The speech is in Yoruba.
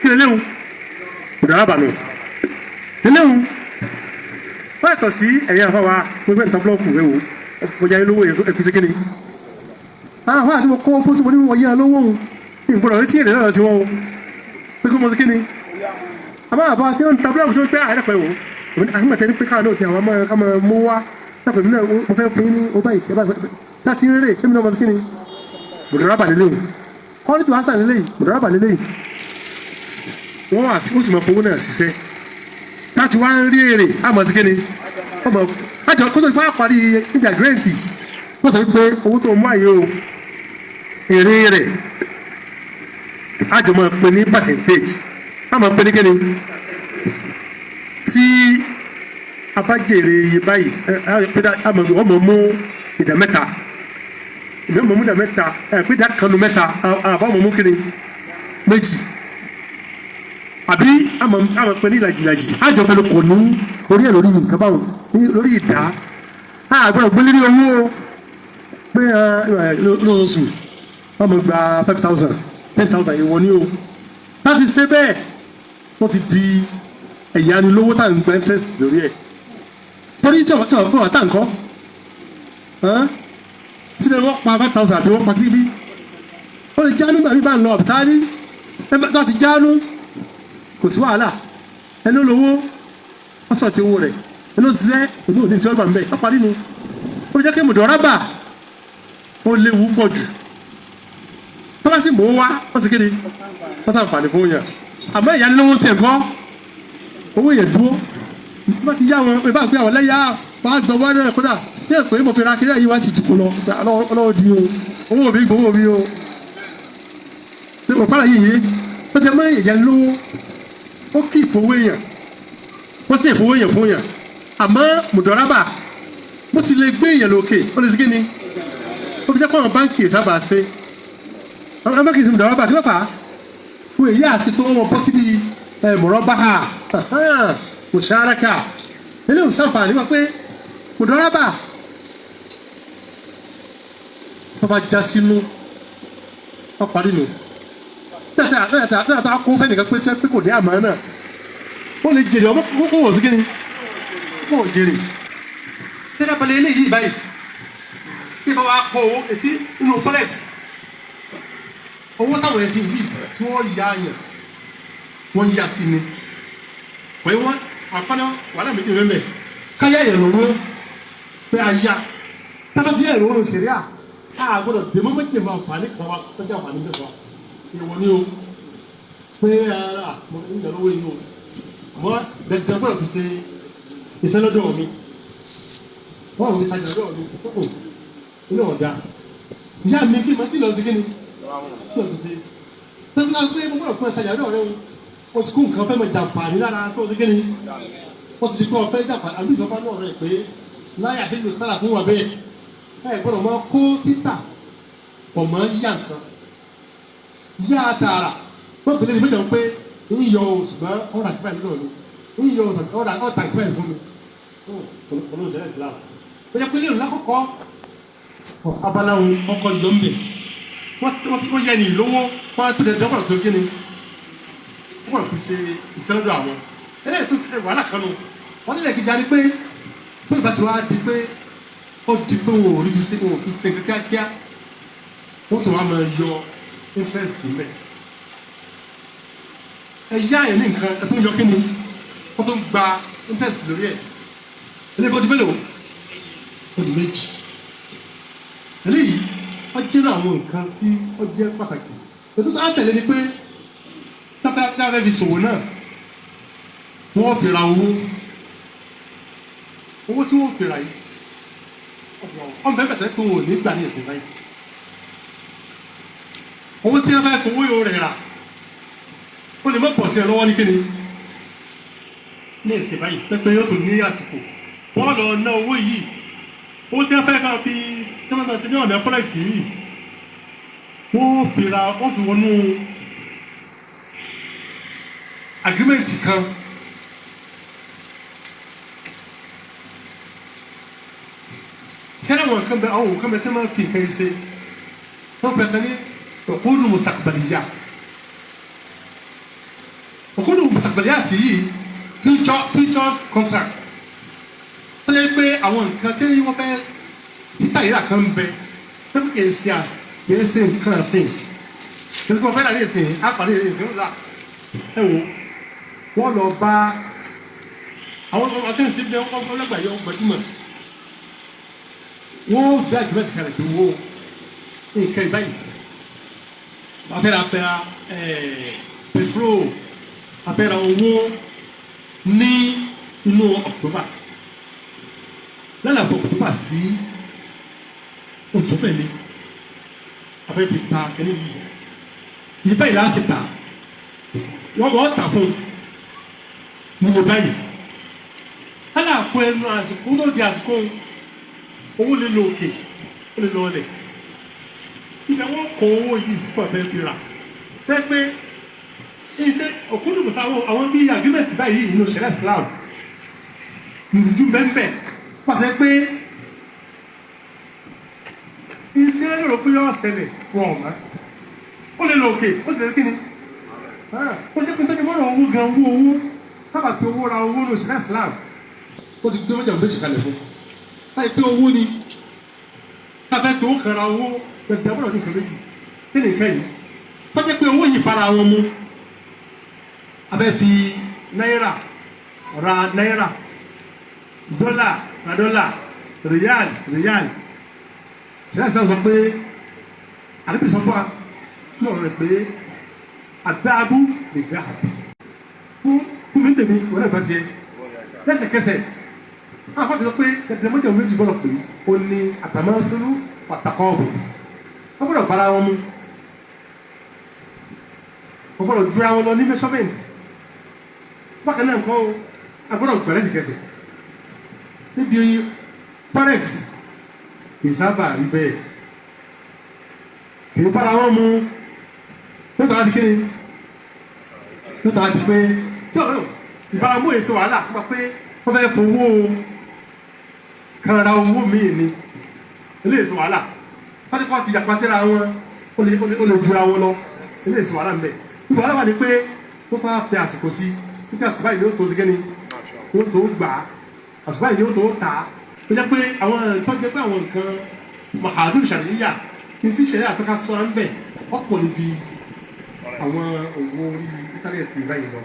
kí lélẹ́hùn mùdàrábà nù lélẹ́hùn wọ́n yàtọ̀ sí ẹ̀yìn àfọwà gbogbo ìtàn búlọ́ọ̀kù ẹ̀wò ọjà ilé owó ẹ̀fíṣẹ́ kí ni àwọn àti mo kọ́ fún tí mo ní wọ́n yá lówó òun ní ìgbọ́dọ̀ retí èrè náà ti wọ́n o pé kí mo ti kí ni àmọ́ àbá tí ó ń ta búlọ́ọ̀kù tó ń pẹ́ àárẹ̀ pẹ̀ wò àgbẹ̀tẹ̀ ní pé káà náà ti àwọn ọmọ mú wá lápẹ̀ mi náà mo fẹ́ fún yín ní ọba yìí láti rere kí mi náà mo ti kí ni mùdàrábà lélẹ̀ yìí kọ́lítù hasan lélẹ̀ yìí mùdàrábà lélẹ̀ yìí wọ́n sì máa fowó náà ṣiṣẹ́ láti wá ń rí èrè àmọ́ ti kí ni ọmọ àjọ kó tó ipá parí ìgbà gírẹ́ǹtì wọ́n sọ pé owó tó mú àyè o èrè rẹ̀ àjọ máa pè ní percentage àmọ́ pè ní kí ni tí a bá jèrè iye báyìí ọmọ mú ìdá mẹ́ta ìdá mú ìdá mẹ́ta ìdá kanu mẹ́ta àbá ọmọ mú kí ni méjì àbí àmọ́ pè ní ìlàjìlàjì àjọ fẹ́ ló kò ní orí ẹ̀ lórí nǹkan báwọn lórí ìdá àgbọ̀dọ̀ gbé lérí owó pé lóṣù wọ́n mọ̀ gba 5,000 10,000 ìwọ ní o láti ṣe bẹ́ẹ̀ wọ́n ti di ẹ̀yánilówó tá à ń gba interest lórí ẹ̀ torí tí wọ́n fún wa tá à ń kọ́ sílẹ̀ wọ́n pa 5,000 àbí wọ́n pa kíbi ó lè jánu gbàgbé bá ń lọ ọ̀bùtá ní tó ti jánu kò sí wàhálà ẹni olówó wọ́n sọ̀ tí owó rẹ̀ ẹni ó ṣiṣẹ́ ìlú òní tí wọ́n gbà ń bẹ̀ wọ́n parí nu ó jẹ́ kí mùdàrábà ó léwu pọ̀ jù tó bá sì mọ̀ wá wọ́n sì kéde wọ́n sàǹfààní fún yàn àmọ́ ìyánilówó tiẹ̀ kọ́ owó yẹn dúró bá ti yá wọn bá gbé àwọn lẹ́yà wọ́n á gbọ́ wọ́n náà kódà ní ẹ̀pẹ́ mo fi ra kiri ẹ̀yìn wá ti dùkú lọ ọlọ́wọ́ di o owó mi gbowó mi o ní mo pàrọ̀ yìí yé ó jẹ́ mọ́ ìyánilówó ó kí ìfowó yàn wọ́n sì ìfowó yàn fún yàn àmọ́ mùdàrábà bó ti lè gbé èèyàn lókè ó lè sí kí ni ó fi jẹ́ pé àwọn báńkì sábà ṣe àwọn báńkì sì mùdàrábà kí ló fà á wọ́n èyí àti tó wọ́n bọ́ síbi mùrọ́báhà mùsáraka eléyìí sàǹfààní wá pé mùdàrábà wọ́n bá já sínú wọ́n parí nù tẹ́tà kó fẹ́ nìkan pé kò ní àmọ́ náà ó lè jèrè ọmọ kó wọ̀ sí kí ni kó jèrè tẹ́lá balẹ̀ eléyìí báyìí bí bá wa kó owó etí inú forex owó táwọn ẹni yìí tí wọ́n yá yàn wọ́n yá sí ni pẹ̀lú wọn àpáná wàhálà méjì mẹ́mẹ́ káyà yẹn lọ́wọ́ pé a yá tábàtí yẹn lọ́wọ́ ṣẹ̀rí à gbọ́dọ̀ dèmọ́ méjì máa fà ní kàn wá tọ́jú àǹfààní bẹ́ẹ̀ wá ìwọ ni o pé mo ń yẹ lọ́wọ́ yìí o àmọ́ dandan gbọ́dọ̀ fi ṣe iṣẹ́ lọ́dọ̀ mi wọ́n ò ní tajà lọ́dọ̀ mi kókò inú ọ̀dà ìyá mi kí màá ti lọ sí kí ni gbọ́dọ̀ fi ṣe tẹ́lifí náà pé mo gbọ́dọ̀ fún ẹ tajà lọ́dọ̀ rẹ o ti kú nǹkan fẹ́ mọ̀ jàǹfààní lára tó sí kí ni wọ́n ti di kọ́ fẹ́ jàǹfààní àbí ìsọfá náà rẹ̀ pé láyà nílò sára fún wa bẹ́ẹ̀ ẹ gbọ́dọ̀ máa kó títà pọ̀ mọ́ yíyá nǹkan yíyá tààrà wọ́n bẹ̀rẹ̀ ní méjì pé ń yọ ṣùgbọ́n ọ̀rà ìpẹ́ mi náà ni ń yọ ọ̀tà ìpẹ́ fún mi olóòṣèlú ìsìlámù ó yẹ pé lérò lákòókò abala ọkọ̀ ìjọ ń bẹ̀ wọ́n yẹ ní ìlówó wọ́n á tó dẹ̀ dọ́gbọ̀n tó gé ni wọ́n fi ṣe ìṣẹ́lódò àwọn eléyìí tó ṣe wàhálà kan nù wọ́n nílẹ̀ kejì á ní pé tó ìgbà tí wọ́n á di pé ó di pé wọn ò rí fi ṣe kíákíá wọ́n tó wá máa yọ interest mẹ́ ẹ yá ẹ̀ ní nǹkan ẹ tó ń yọ kí ni wọ́n tó ń gba interest lórí ẹ̀ eléyìí bó di mélòó ó di méjì eléyìí wọ́n jẹ́ náà àwọn nǹkan tí ó jẹ́ pàtàkì ètò tó á tẹ̀lé ni pé tábẹ́ fi ṣòwò náà wọ́n fi ra owó tí wọ́n fi ra yìí ọmọ bẹ́ẹ̀ bẹ̀tẹ̀ pé wọn ò ní gbà ní ẹ̀sìn báyìí owó tí wọ́n fẹ́ fowó yóò rẹ̀ rà ó lè má pọ̀ sí ẹ lọ́wọ́ ní kíni ní ẹ̀sìn báyìí pẹ́pẹ́ yóò tó ní àsìkò wọ́n lọ ná owó yìí owó tí wọ́n fẹ́ kàn fi tí wọ́n fẹ́ sí ní ọ̀nà forex yìí wọ́n fi ra wọ́n fi wọnú agreement kan tí àwọn nǹkan bẹ àwọn nǹkan bẹ tí wọ́n máa fi nǹkan yìí ṣe wọ́n fẹ́ kàn ní ọ̀pọ̀lọpọ̀ mustaqbaliyat mustaqbaliyat yìí futures contract ó lè pé àwọn nǹkan tí wọ́n fẹ́ títà yìí kan ń bẹ pé kì í ṣe nǹkan àsìn kì í ṣe kí wọ́n fẹ́ rà ní ìsìn àpàdé ìsìn ńlá ẹ wò wọ́n lọ bá àwọn ọmọ tí ń ṣe bí wọ́n lọ́gbà yọ gbajúmọ̀ wọ́n gbé àjùmọ̀tì kalẹ̀ pé wọ́n nǹkan ìbáyìí wọ́n fẹ́ ra petrol wọ́n fẹ́ ra owó ní inú October lálẹ́ àpò October sí oṣù bẹ́ẹ̀ ni abẹ́ ti ta ẹni yìí yìí báyìí láti ta wọ́n bọ̀ ọ́ tà fún ní yìí báyìí lálẹ́ àpò ẹnu àsìkò tó di àsìkò owó lè lo òkè ó lè lọ ọlẹ̀ ibẹ̀ wọ́n kọ owó yìí sí pàtẹ́ fi rà pé iṣẹ́ òkúndùmọ̀sá àwọn bí agreement báyìí inú ṣẹlẹ̀ Islam ìrújú bẹ́ẹ̀ pàṣẹ pé iṣẹ́ lọ́rọ̀ pé yọ́ ṣẹlẹ̀ wọn ọ̀mọ́ ó lè lọ òkè ó sì lè kí ni ó jẹ́ pé tọ́jú mọ́rọ̀ owó gan owó kábàtì owó ra owó ní ṣẹlẹ̀ Islam ó ti gbé mọ́jà méjì kalẹ̀ fún láì pé owó ni kábẹ́ tó ń kara owó gbẹ̀gbẹ̀ mọ́rọ̀ ní nǹkan méjì kí ni nǹkan yìí tọ́jú pé owó yìí para wọn mu abẹ́ fi náírà ra náírà dọ́là ra dọ́là rìyáàlì ṣẹlẹ̀ Islam sọ pé àdébí sọ fún wa ní ọ̀rọ̀ rẹ̀ pé àdáàbù lè gbà fún mi tèmi wọ́n náà bá tiẹ̀ lẹ́sẹ̀kẹsẹ̀ àwọn afọ́fẹ́ sọ pé ẹ̀dẹ̀mọ́jọ́ méjì gbọ́dọ̀ pé ó ní àtàmọ́sọ́lù pàtàkọ́ ọ̀bùn wọ́n gbọ́dọ̀ bára wọn mú wọ́n gbọ́dọ̀ dúra wọn lọ ní measurement bákan náà nǹkan agbọ́dọ̀ gbẹ̀rẹ́ lẹ́sẹ̀kẹsẹ̀ níbi forex ìsábà rí bẹ́ẹ̀ kì í bára wọn mú nítorí àti kíni nítorí àti pé tí ọ̀rọ̀ ìbáramú èsì wàhálà nípa pé wọ́n fẹ́ fowó kan ra owó míì ni ilé èsì wàhálà wọ́n ti kọ́ sí ìjàpá síra wọn ó lè jura wọn lọ ilé èsì wàhálà ń bẹ ìwà wàhálà wà ní pé wọ́n fà fẹ́ àsìkò sí nígbà àsìkò báyìí ni ó tó sí kíni ni ó tó gbà á àsìkò báyìí ni ó tó tà á ó jẹ́ pé àwọn ìtọ́jú pé àwọn nǹkan mahadum ṣàríyà ní ti ṣẹlẹ̀ àtọ́ká sọ́ra ń bẹ̀ ọ̀pọ̀ níbi àwọn òwò orí íńtánẹ́ẹ̀tì báyìí lọ.